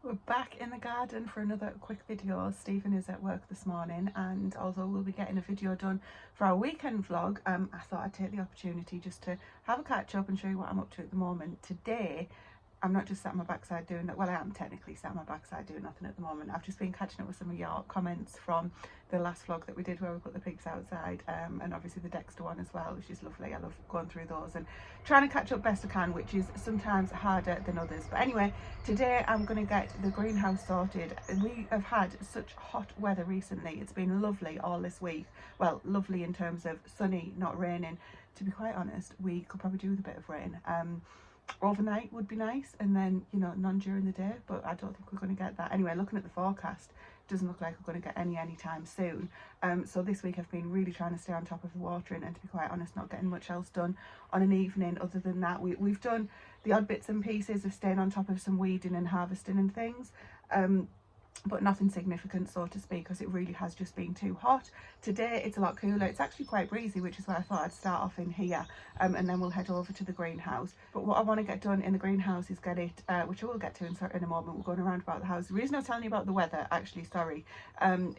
We're back in the garden for another quick video. Stephen is at work this morning, and although we'll be getting a video done for our weekend vlog, I thought I'd take the opportunity just to have a catch up and show you what I'm up to at the moment. Today I'm not just sat on my backside doing that. Well, I am technically sat on my backside doing nothing at the moment. I've just been catching up with some of your comments from the last vlog that we did where we put the pigs outside, and obviously the Dexter one as well, which is lovely. I love going through those and trying to catch up best I can, which is sometimes harder than others. But anyway, today I'm going to get the greenhouse sorted. We have had such hot weather recently. It's been lovely all this week. Well, lovely in terms of sunny, not raining. To be quite honest, we could probably do with a bit of rain. Overnight would be nice, and then, you know, none during the day, but I don't think we're going to get that. Anyway, looking at the forecast, it doesn't look like we're going to get any time soon. So this week I've been really trying to stay on top of the watering, and to be quite honest, not getting much else done on an evening other than that. We've done the odd bits and pieces of staying on top of some weeding and harvesting and things, but nothing significant, so to speak, because it really has just been too hot. Today it's a lot cooler. It's actually quite breezy, which is why I thought I'd start off in here, and then we'll head over to the greenhouse. But what I want to get done in the greenhouse is get it, which I will get to in a moment. We're going around about the house. The reason I was telling you about the weather, actually, sorry,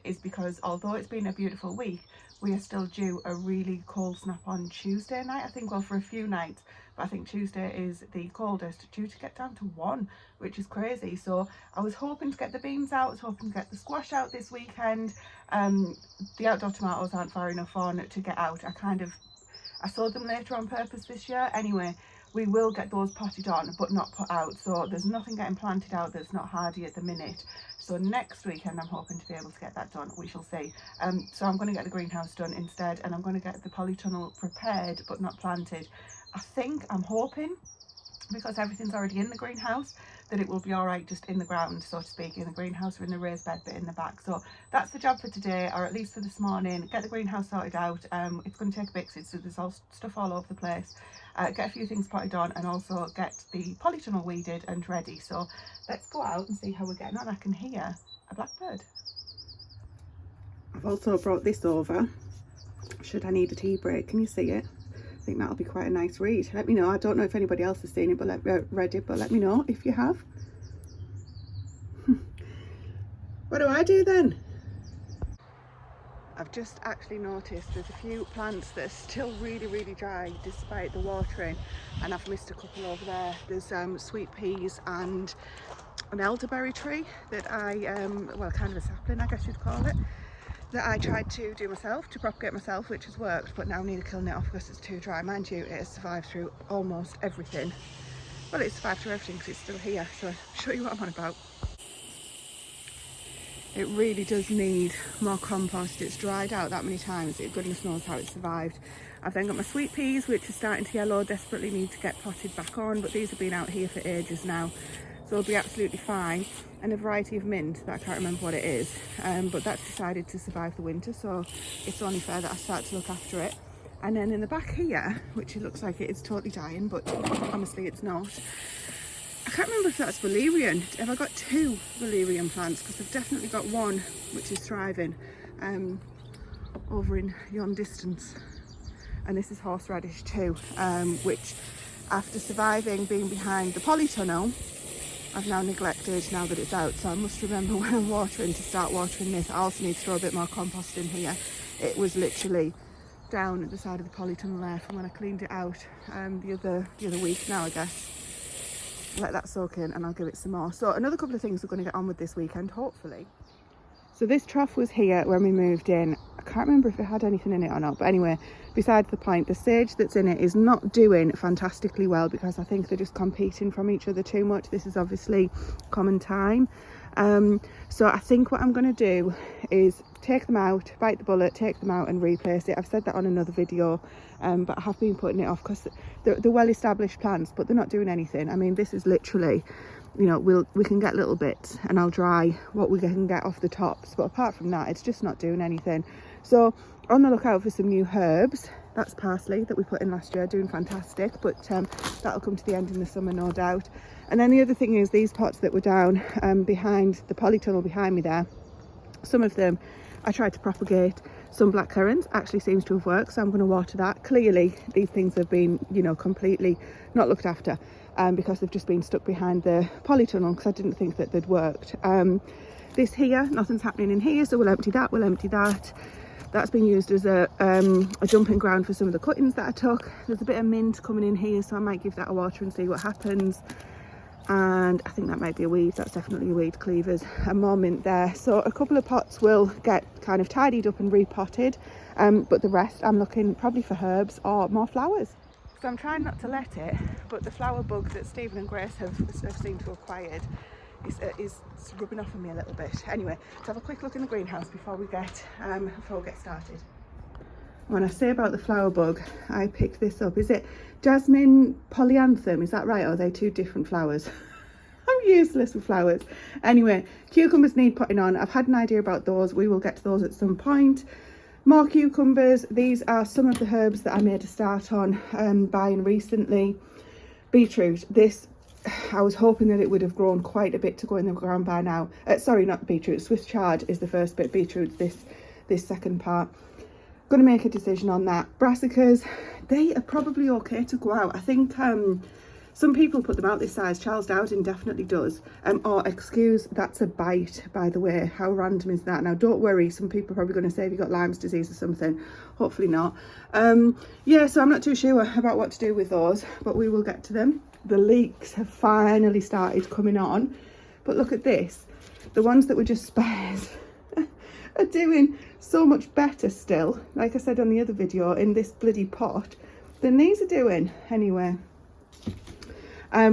is because although it's been a beautiful week, we are still due a really cold snap on Tuesday night, I think. Well, for a few nights, but I think Tuesday is the coldest, due to get down to 1, which is crazy. So I was hoping to get the beans out, I was hoping to get the squash out this weekend. The outdoor tomatoes aren't far enough on to get out. I sowed them later on purpose this year. Anyway, we will get those potted on but not put out, so there's nothing getting planted out that's not hardy at the minute. So next weekend I'm hoping to be able to get that done. We shall see. So I'm going to get the greenhouse done instead, and I'm going to get the polytunnel prepared but not planted. I'm hoping, because everything's already in the greenhouse, that it will be all right just in the ground, so to speak, in the greenhouse or in the raised bed bit in the back. So that's the job for today, or at least for this morning. Get the greenhouse sorted out. It's going to take a bit, so there's stuff all over the place. Get a few things potted on, and also get the polytunnel weeded and ready. So let's go out and see how we're getting on. I can hear a blackbird. I've also brought this over should I need a tea break. Can you see it? I think that'll be quite a nice read. Let me know. I don't know if anybody else has seen it, but read it, but let me know if you have. What do I do then? I've just actually noticed there's a few plants that are still really dry despite the watering, and I've missed a couple over there. There's sweet peas and an elderberry tree that well, kind of a sapling, I guess you'd call it, that I tried to do myself, to propagate myself, which has worked, but now I need to kill it off because it's too dry. Mind you, it has survived through almost everything. Well, it's survived through everything because it's still here, so I'll show you what I'm on about. It really does need more compost. It's dried out that many times, goodness knows how it survived. I've then got my sweet peas, which are starting to yellow, desperately need to get potted back on, but these have been out here for ages now, so it'll be absolutely fine. And a variety of mint that I can't remember what it is, but that's decided to survive the winter, so it's only fair that I start to look after it. And then in the back here, which it looks like it is totally dying, but honestly it's not. I can't remember if that's valerian. Have I got 2 valerian plants? Because I've definitely got one which is thriving over in yon distance, and this is horseradish too, which after surviving being behind the polytunnel, I've now neglected now that it's out. So I must remember when I'm watering to start watering this. I also need to throw a bit more compost in here. It was literally down at the side of the polytunnel there from when I cleaned it out the other week now, I guess. Let that soak in and I'll give it some more. So another couple of things we're going to get on with this weekend, hopefully. So this trough was here when we moved in. I can't remember if it had anything in it or not, but anyway, besides the point, the sage that's in it is not doing fantastically well because I think they're just competing from each other too much. This is obviously common time. So I think what I'm going to do is take them out, bite the bullet, take them out and replace it. I've said that on another video, but I have been putting it off because they're well-established plants, but they're not doing anything. I mean, this is literally, you know, we can get little bits and I'll dry what we can get off the tops, but apart from that, it's just not doing anything. So on the lookout for some new herbs. That's parsley that we put in last year, doing fantastic, but that'll come to the end in the summer, no doubt. And then the other thing is these pots that were down behind the polytunnel behind me there, some of them I tried to propagate. Some blackcurrants actually seems to have worked, so I'm going to water that. Clearly these things have been, you know, completely not looked after. because they've just been stuck behind the polytunnel, because I didn't think that they'd worked. This here, nothing's happening in here, so we'll empty that, That's been used as a dumping ground for some of the cuttings that I took. There's a bit of mint coming in here, so I might give that a water and see what happens. And I think that might be a weed, that's definitely a weed, cleavers, and more mint there. So a couple of pots will get kind of tidied up and repotted, but the rest I'm looking probably for herbs or more flowers. So I'm trying not to let it, but the flower bug that Stephen and Grace have seemed to have acquired is rubbing off on me a little bit. Anyway, let's have a quick look in the greenhouse before we get started. When I say about the flower bug, I picked this up. Is it Jasmine Polyanthum? Is that right? Or are they two different flowers? I'm useless with flowers. Anyway, cucumbers need putting on. I've had an idea about those. We will get to those at some point. More cucumbers. These are some of the herbs that I made a start on buying recently. Beetroot. This, I was hoping that it would have grown quite a bit to go in the ground by now. Sorry, not beetroot. Swiss chard is the first bit. Beetroot, this second part. Going to make a decision on that. Brassicas, they are probably okay to go out. I think some people put them out this size. Charles Dowding definitely does. Or excuse, that's a bite, by the way. How random is that? Now don't worry, some people are probably going to say, have you got Lyme's disease or something? Hopefully not. Yeah, so I'm not too sure about what to do with those, but we will get to them. The leeks have finally started coming on, but look at this. The ones that were just spares are doing so much better still, like I said on the other video, in this bloody pot than these are doing anyway.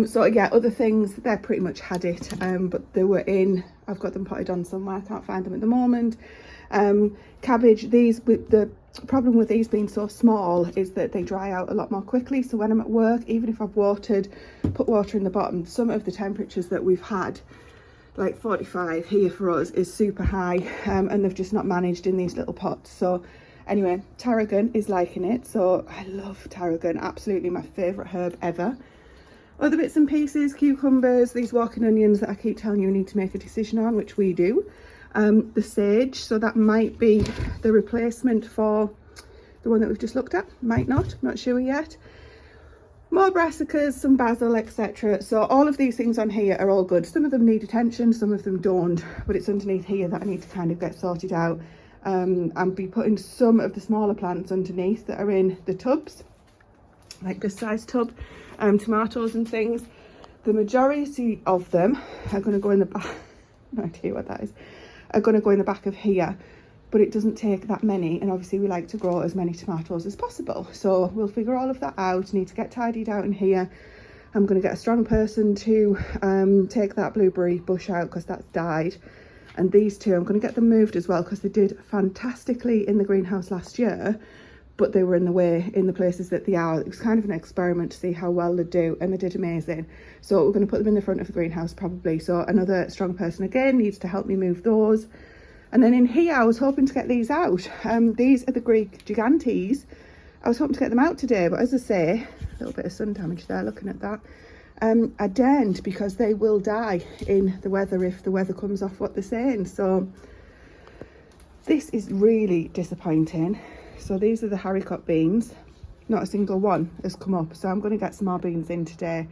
So yeah, other things, they're pretty much had it, but they were in, I've got them potted on somewhere, I can't find them at the moment. Cabbage, the problem with these being so small is that they dry out a lot more quickly, so when I'm at work, even if I've put water in the bottom, some of the temperatures that we've had, like 45 here for us, is super high, and they've just not managed in these little pots. So anyway, tarragon is liking it, so I love tarragon, absolutely my favourite herb ever. Other bits and pieces, cucumbers, these walking onions that I keep telling you need to make a decision on, which we do. The sage, so that might be the replacement for the one that we've just looked at, might not sure yet. More brassicas, some basil, etc. So all of these things on here are all good. Some of them need attention, some of them don't, but it's underneath here that I need to kind of get sorted out. I'll be putting some of the smaller plants underneath that are in the tubs, like this size tub, tomatoes and things. The majority of them are going to go in the back, no idea what that is, are going to go in the back of here. But it doesn't take that many, and obviously we like to grow as many tomatoes as possible, so we'll figure all of that out. Need to get tidied out in here. I'm going to get a strong person to take that blueberry bush out because that's died, and these two I'm going to get them moved as well because they did fantastically in the greenhouse last year, but they were in the way in the places that they are. It was kind of an experiment to see how well they do, and they did amazing. So we're going to put them in the front of the greenhouse probably. So another strong person again needs to help me move those. And then in here, I was hoping to get these out. These are the Greek Gigantes. I was hoping to get them out today, but as I say, a little bit of sun damage there, looking at that. I daren't, because they will die in the weather if the weather comes off what they're saying. So this is really disappointing. So these are the haricot beans. Not a single one has come up. So I'm going to get some more beans in today.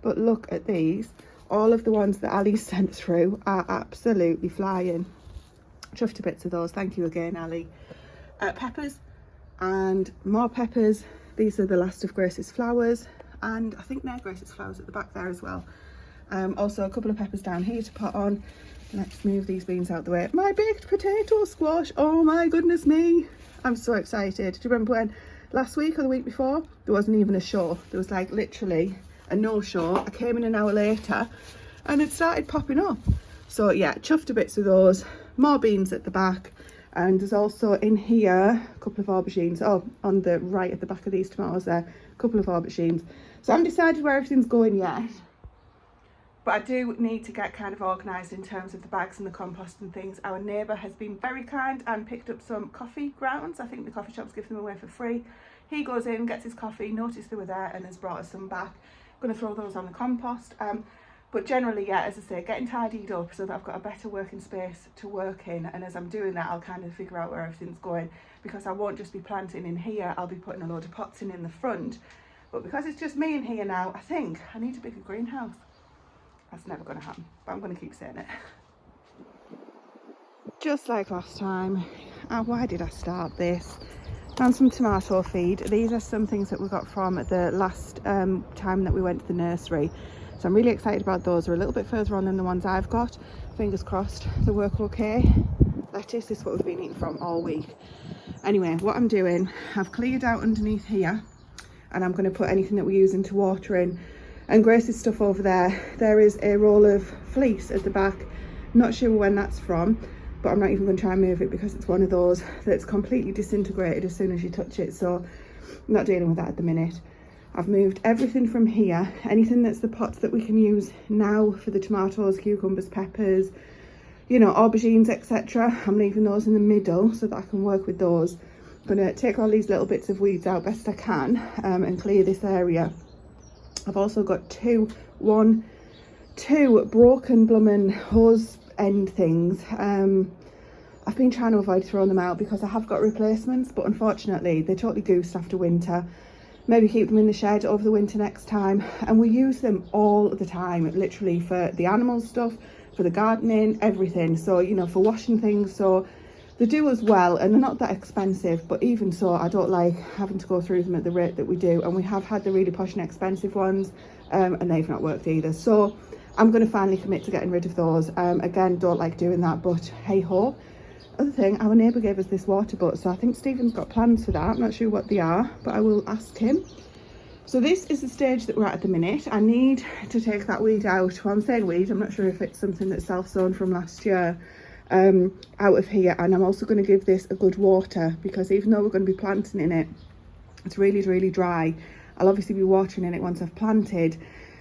But look at these. All of the ones that Ali sent through are absolutely flying. Chuffed to bits of those, thank you again, Ali. Peppers and more peppers. These are the last of Grace's flowers, and I think they're Grace's flowers at the back there as well. Also a couple of peppers down here to put on. Let's move these beans out the way. My baked potato squash, oh my goodness me, I'm so excited. Do you remember when last week or the week before there wasn't even a show? There was like literally a no show. I came in an hour later and it started popping up. So yeah, chuffed to bits with those. More beans at the back, and there's also in here a couple of aubergines. Oh, on the right at the back of these tomatoes there, a couple of aubergines. So I haven't decided where everything's going yet, but I do need to get kind of organised in terms of the bags and the compost and things. Our neighbour has been very kind and picked up some coffee grounds. I think the coffee shops give them away for free. He goes in, gets his coffee, noticed they were there, and has brought us some back. I'm going to throw those on the compost. But generally, yeah, as I say, getting tidied up so that I've got a better working space to work in. And as I'm doing that, I'll kind of figure out where everything's going, because I won't just be planting in here. I'll be putting a load of pots in the front. But because it's just me in here now, I think I need a bigger greenhouse. That's never going to happen, but I'm going to keep saying it. Just like last time. Why did I start this? Found some tomato feed. These are some things that we got from the last time that we went to the nursery. So I'm really excited about those. They're a little bit further on than the ones I've got. Fingers crossed they work okay. Lettuce is what we've been eating from all week. Anyway, what I'm doing, I've cleared out underneath here, and I'm going to put anything that we use into watering. And Grace's stuff over there, there is a roll of fleece at the back. Not sure when that's from, but I'm not even going to try and move it because it's one of those that's completely disintegrated as soon as you touch it. So I'm not dealing with that at the minute. I've moved everything from here, anything that's the pots that we can use now for the tomatoes, cucumbers, peppers, you know, aubergines, etc. I'm leaving those in the middle so that I can work with those. I'm going to take all these little bits of weeds out best I can and clear this area. I've also got two broken blooming hose end things. I've been trying to avoid throwing them out because I have got replacements, but unfortunately they're totally goosed after winter. Maybe keep them in the shed over the winter next time. And we use them all the time, literally, for the animal stuff, for the gardening, everything. So, you know, for washing things. So they do as well, and they're not that expensive, but even so, I don't like having to go through them at the rate that we do. And we have had the really posh and expensive ones, and they've not worked either. So I'm going to finally commit to getting rid of those. Again, don't like doing that, but hey ho. Other thing, our neighbour gave us this water butt, so I think Stephen's got plans for that. I'm not sure what they are, but I will ask him. So this is the stage that we're at the minute. I need to take that weed out. Well, I'm saying weed, I'm not sure if it's something that's self-sown from last year, out of here. And I'm also going to give this a good water, because even though we're going to be planting in it, it's really, really dry. I'll obviously be watering in it once I've planted,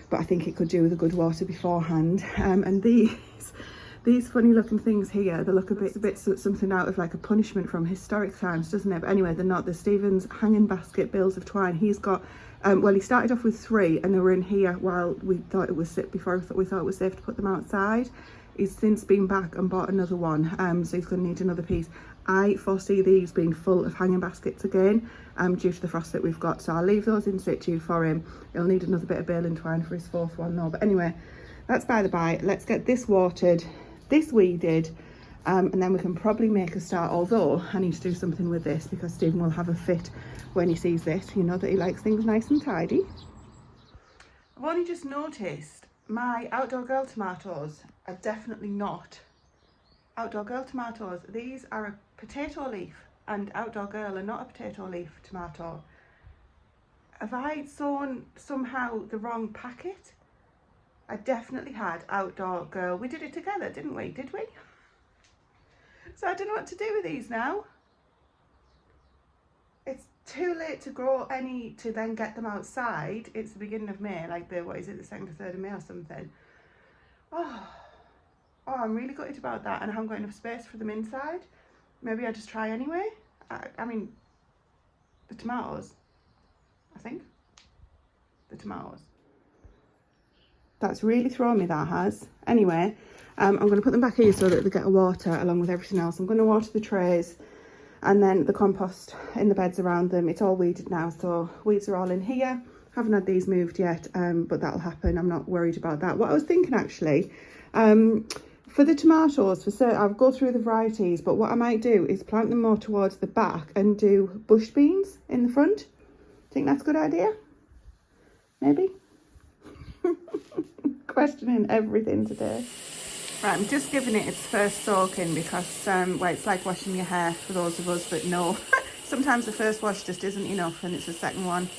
but I think it could do with a good water beforehand. And these funny looking things here, they look a bit something out of like a punishment from historic times, doesn't it? But anyway, they're not. The Stephen's hanging basket bills of twine. He's got, well, he started off with 3 and they were in here while we thought it was before we thought it was safe to put them outside. He's since been back and bought another one, so he's going to need another piece. I foresee these being full of hanging baskets again, due to the frost that we've got. So I'll leave those in situ for him. He'll need another bit of baling twine for his 4th one though. But anyway, that's by the by. Let's get this watered, this weeded, and then we can probably make a start. Although I need to do something with this because Stephen will have a fit when he sees this. You know that he likes things nice and tidy. I've only just noticed my outdoor girl tomatoes are definitely not outdoor girl tomatoes. These are a potato leaf, and outdoor girl are not a potato leaf tomato. Have I sown somehow the wrong packet? I definitely had outdoor girl. We did it together, didn't we? Did we? So I don't know what to do with these now. It's too late to grow any to then get them outside. It's the beginning of May, like the, what is it, the 2nd or 3rd of May or something. Oh, I'm really gutted about that, and I haven't got enough space for them inside. Maybe I'll just try anyway. I mean, the tomatoes, I think. The tomatoes. That's really thrown me, that has. Anyway, I'm going to put them back here so that they get a water along with everything else. I'm going to water the trays and then the compost in the beds around them. It's all weeded now, so weeds are all in here. Haven't had these moved yet, but that'll happen. I'm not worried about that. What I was thinking actually, for the tomatoes, I'll go through the varieties, but what I might do is plant them more towards the back and do bush beans in the front. Think that's a good idea? Maybe? Questioning everything today. Right, I'm just giving it its first soaking because, well, it's like washing your hair for those of us that know. Sometimes the first wash just isn't enough and it's the second one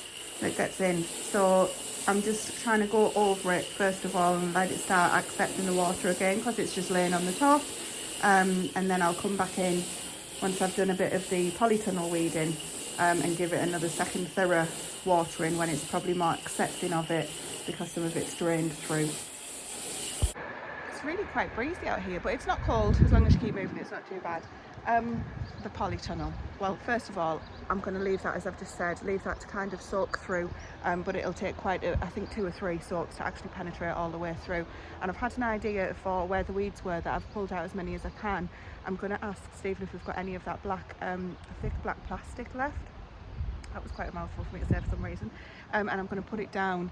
that gets in. So I'm just trying to go over it first of all and let it start accepting the water again because it's just laying on the top. And then I'll come back in once I've done a bit of the polytunnel weeding, and give it another second thorough watering when it's probably more accepting of it because some of it's drained through. It's really quite breezy out here, but it's not cold. As long as you keep moving, it's not too bad. The polytunnel. Well, first of all, I'm going to leave that, as I've just said, leave that to kind of soak through, but it'll take quite, I think 2 or 3 soaks to actually penetrate all the way through. And I've had an idea for where the weeds were that I've pulled out as many as I can. I'm going to ask Stephen if we've got any of that black, thick black plastic left. That was quite a mouthful for me to say for some reason. And I'm going to put it down,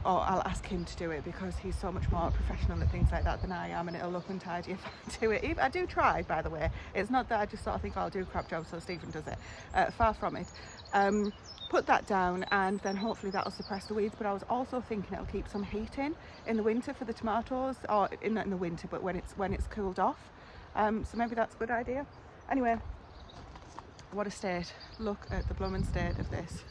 or I'll ask him to do it, because he's so much more professional at things like that than I am, and it'll look untidy if I do it. I do try, by the way. It's not that I just sort of think, oh, I'll do a crap job so Stephen does it. Far from it. Put that down, and then hopefully that'll suppress the weeds. But I was also thinking it'll keep some heat in the winter for the tomatoes, or not in the winter, but when it's cooled off. So maybe that's a good idea. Anyway, what a state. Look at the blooming state of this.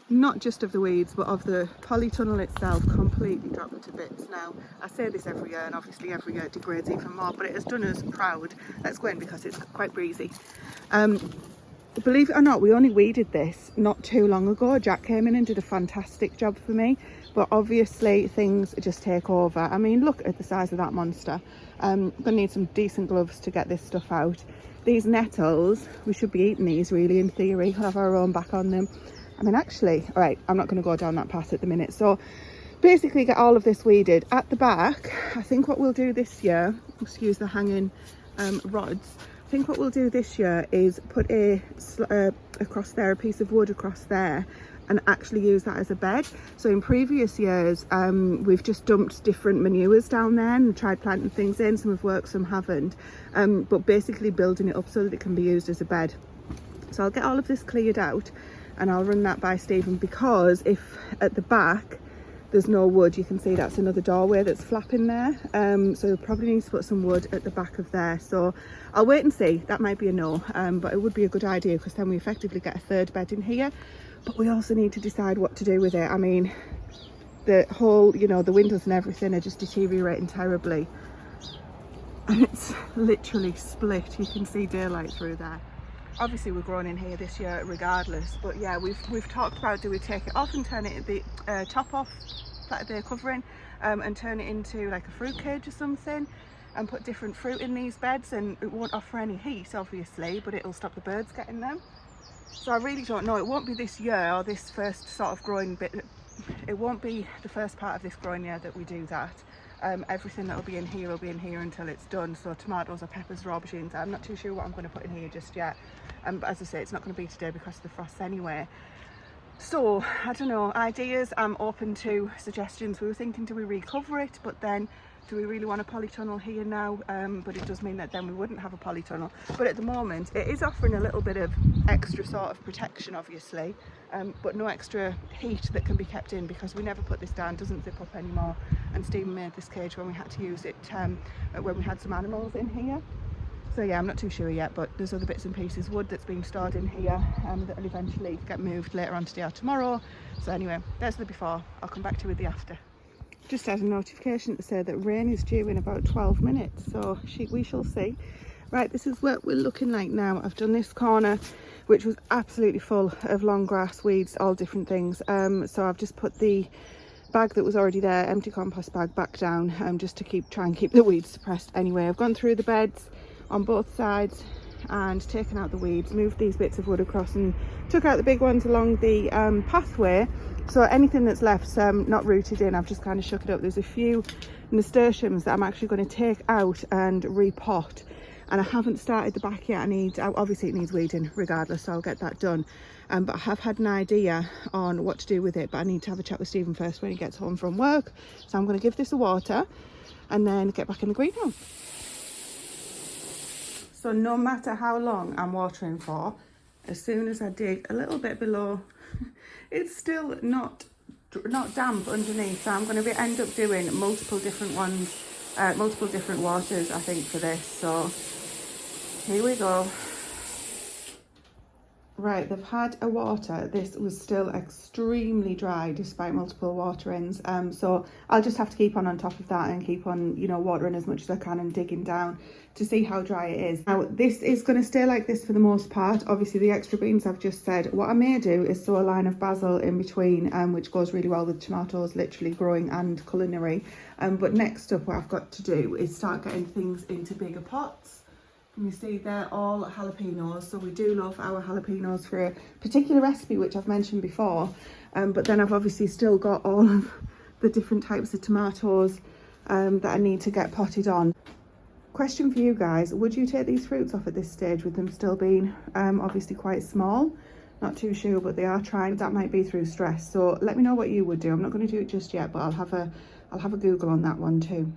Not just of the weeds, but of the polytunnel itself, completely dropped to bits now. I say this every year, and obviously every year it degrades even more, but it has done us proud. Let's go in because it's quite breezy. Believe it or not, we only weeded this not too long ago. Jack came in and did a fantastic job for me, but obviously things just take over. I mean, look at the size of that monster. I'm gonna need some decent gloves to get this stuff out. These nettles, we should be eating these really, in theory. We'll have our own back on them. I mean, actually, all right, I'm not going to go down that path at the minute. So basically get all of this weeded. At the back, I think what we'll do this year, excuse the hanging rods, I think what we'll do this year is put across there, a piece of wood across there, and actually use that as a bed. So in previous years, we've just dumped different manures down there and tried planting things in. Some have worked, some haven't, but basically building it up so that it can be used as a bed. So I'll get all of this cleared out, and I'll run that by Stephen, because if at the back there's no wood, you can see that's another doorway that's flapping there. So you'll probably need to put some wood at the back of there. So I'll wait and see. That might be a no, but it would be a good idea, because then we effectively get a third bed in here. But we also need to decide what to do with it. I mean, the whole, you know, the windows and everything are just deteriorating terribly, and it's literally split. You can see daylight through there. Obviously we're growing in here this year regardless, but yeah, we've talked about, do we take it off and turn it the top off, the covering, and turn it into like a fruit cage or something, and put different fruit in these beds, and it won't offer any heat obviously, but it'll stop the birds getting them. So I really don't know. It won't be this year, or this first sort of growing bit, it won't be the first part of this growing year that we do that. Everything that will be in here will be in here until it's done. So tomatoes or peppers or aubergines, I'm not too sure what I'm going to put in here just yet. But as I say, it's not going to be today because of the frost anyway. So I don't know, ideas, I'm open to suggestions. We were thinking, do we recover it? But then, do we really want a polytunnel here now? But it does mean that then we wouldn't have a polytunnel. But at the moment, it is offering a little bit of extra sort of protection, obviously, but no extra heat that can be kept in, because we never put this down, doesn't zip up anymore. And Stephen made this cage when we had to use it when we had some animals in here. So yeah, I'm not too sure yet, but there's other bits and pieces, wood that's been stored in here, that will eventually get moved later on today or tomorrow. So anyway, there's the before. I'll come back to you with the after. Just had a notification to say that rain is due in about 12 minutes, so we shall see. Right, this is what we're looking like now. I've done this corner, which was absolutely full of long grass, weeds, all different things. So I've just put the bag that was already there, empty compost bag, back down, just to try and keep the weeds suppressed. Anyway, I've gone through the beds on both sides and taken out the weeds, moved these bits of wood across, and took out the big ones along the pathway. So anything that's left not rooted in, I've just kind of shook it up. There's a few nasturtiums that I'm actually going to take out and repot, and I haven't started the back yet. Obviously it needs weeding regardless, so I'll get that done. But I have had an idea on what to do with it, but I need to have a chat with Stephen first when he gets home from work. So I'm going to give this a water and then get back in the greenhouse. So no matter how long I'm watering for, as soon as I dig a little bit below, it's still not damp underneath. So I'm going to end up doing multiple different ones, multiple different waters, I think, for this. So here we go. Right, they've had a water. This was still extremely dry despite multiple waterings. So I'll just have to keep on top of that and keep on, you know, watering as much as I can and digging down to see how dry it is. Now, this is going to stay like this for the most part. Obviously, the extra beans I've just said. What I may do is sow a line of basil in between, which goes really well with tomatoes, literally growing and culinary. But next up, what I've got to do is start getting things into bigger pots. And you see they're all jalapenos, so we do love our jalapenos for a particular recipe which I've mentioned before, but then I've obviously still got all of the different types of tomatoes that I need to get potted on. Question for you guys, would you take these fruits off at this stage with them still being obviously quite small? Not too sure, but they are trying. That might be through stress. So let me know what you would do. I'm not going to do it just yet, but I'll have a Google on that one too.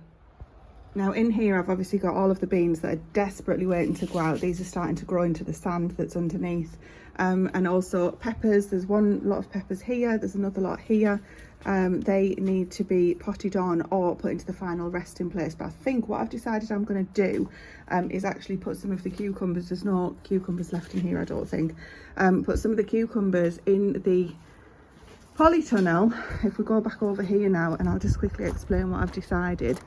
Now in here I've obviously got all of the beans that are desperately waiting to go out. These are starting to grow into the sand that's underneath. And also peppers. There's one lot of peppers here, there's another lot here. They need to be potted on or put into the final resting place. But I think what I've decided I'm going to do is actually put some of the cucumbers, there's no cucumbers left in here I don't think, put some of the cucumbers in the polytunnel. If we go back over here now, and I'll just quickly explain what I've decided.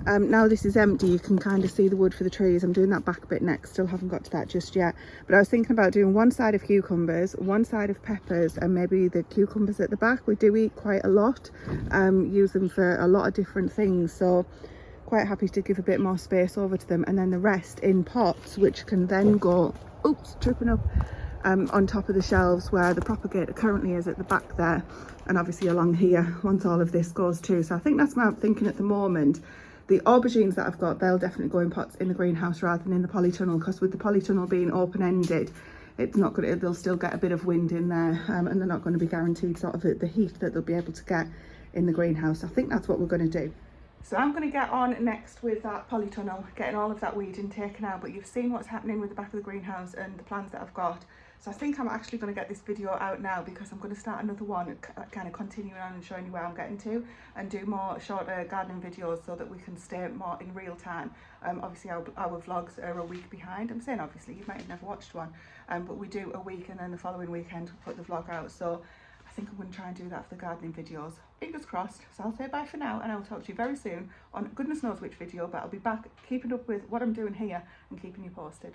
Now this is empty, you can kind of see the wood for the trees. I'm doing that back bit next, still haven't got to that just yet, but I was thinking about doing one side of cucumbers, one side of peppers, and maybe the cucumbers at the back. We do eat quite a lot, use them for a lot of different things, so quite happy to give a bit more space over to them, and then the rest in pots, which can then go, oops, tripping up, on top of the shelves where the propagator currently is at the back there, and obviously along here once all of this goes too. So I think that's what I'm thinking at the moment. The aubergines that I've got, they'll definitely go in pots in the greenhouse rather than in the polytunnel, because with the polytunnel being open-ended, it's not going to, they'll still get a bit of wind in there, and they're not going to be guaranteed sort of the heat that they'll be able to get in the greenhouse. I think that's what we're going to do. So I'm going to get on next with that polytunnel, getting all of that weeding taken out, but you've seen what's happening with the back of the greenhouse and the plans that I've got. So I think I'm actually going to get this video out now, because I'm going to start another one, kind of continuing on and showing you where I'm getting to, and do more shorter gardening videos so that we can stay more in real time. Obviously our vlogs are a week behind. I'm saying obviously, you might have never watched one, but we do a week and then the following weekend we put the vlog out. So I think I'm going to try and do that for the gardening videos. Fingers crossed. So I'll say bye for now, and I'll talk to you very soon on goodness knows which video, but I'll be back keeping up with what I'm doing here and keeping you posted.